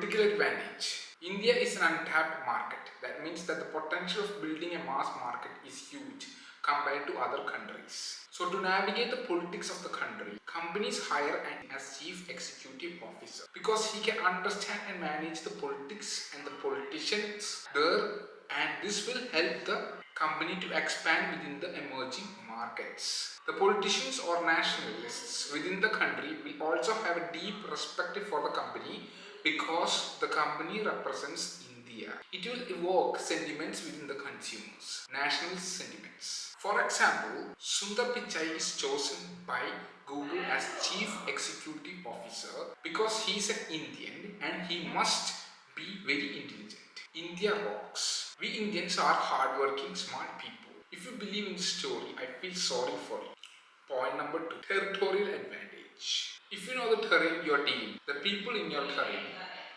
Political advantage. India is an untapped market. That means that the potential of building a mass market is huge compared to other countries. So to navigate the politics of the country, companies hire an as chief executive officer because he can understand and manage the politics and the politicians there, and this will help the company to expand within the emerging markets. The politicians or nationalists within the country will also have a deep respect for the company because the company represents India. It will evoke sentiments within the consumers, national sentiments. For example, Sundar Pichai is chosen by Google as Chief Executive Officer because he is an Indian and he must be very intelligent. India rocks. We Indians are hardworking, smart people. If you believe in the story, I feel sorry for you. Point number 2. Territorial advantage. If you know the terrain you are dealing, the people in your terrain,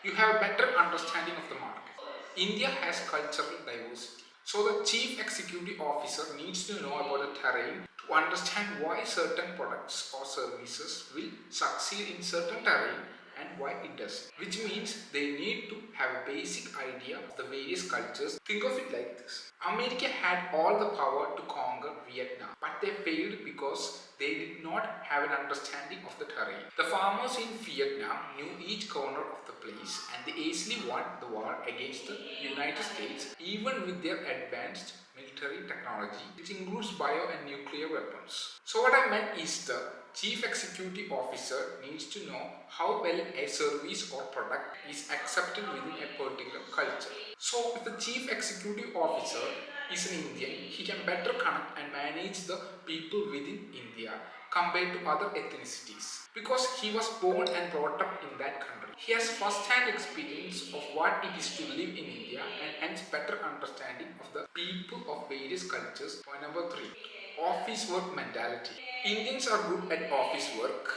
you have a better understanding of the market. India has cultural diversity. So the chief executive officer needs to know about the terrain to understand why certain products or services will succeed in certain terrain and why it doesn't. Which means they need to have a basic idea of the various cultures. Think of it like this. America had all the power to conquer Vietnam, but they failed because they did not have an understanding of the terrain. The farmers in Vietnam knew each corner of the place and they easily won the war against the United States even with their advanced military technology, which includes bio and nuclear weapons. So what I meant is the chief executive officer needs to know how well a service or product is accepted within a particular culture. So if the chief executive officer is an Indian, he can better connect and manage the people within India compared to other ethnicities because he was born and brought up in that country. He has first-hand experience of what it is to live in India and hence better understanding of the people of various cultures. Point number 3. Office work mentality. Indians are good at office work,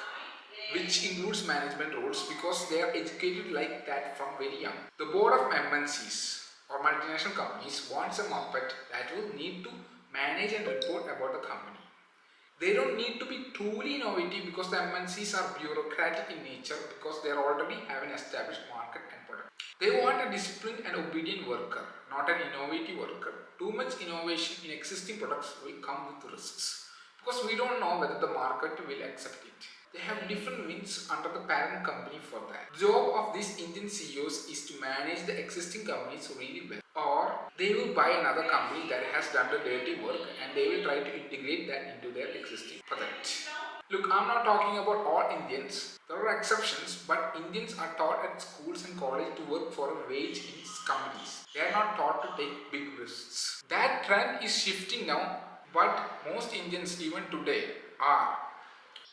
which includes management roles because they are educated like that from very young. The board of MNCs or multinational companies wants a muppet that will need to manage and report about the company. They don't need to be truly innovative because the MNCs are bureaucratic in nature because they already have an established market and product. They want a disciplined and obedient worker, not an innovative worker. Too much innovation in existing products will come with risks because we don't know whether the market will accept it. They have different wings under the parent company for that. The job of these Indian CEOs is to manage the existing companies really well, or they will buy another company that has done the dirty work and they will try to integrate that into their existing product. Look, I'm not talking about all Indians. There are exceptions, but Indians are taught at schools and college to work for a wage in companies. They are not taught to take big risks. That trend is shifting now, but most Indians even today are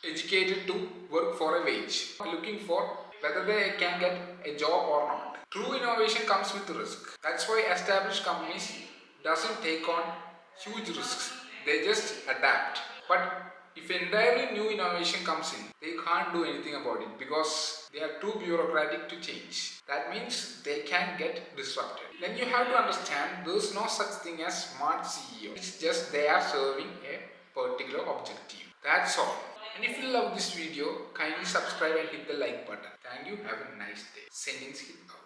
educated to work for a wage, looking for whether they can get a job or not. True innovation comes with risk. That's why established companies doesn't take on huge risks. They just adapt. But if entirely new innovation comes in, they can't do anything about it because they are too bureaucratic to change. That means they can get disrupted. Then you have to understand there's no such thing as smart CEO. It's just they are serving a particular objective. That's all. And if you love this video, kindly subscribe and hit the like button. Thank you. Have a nice day. Sending skill out.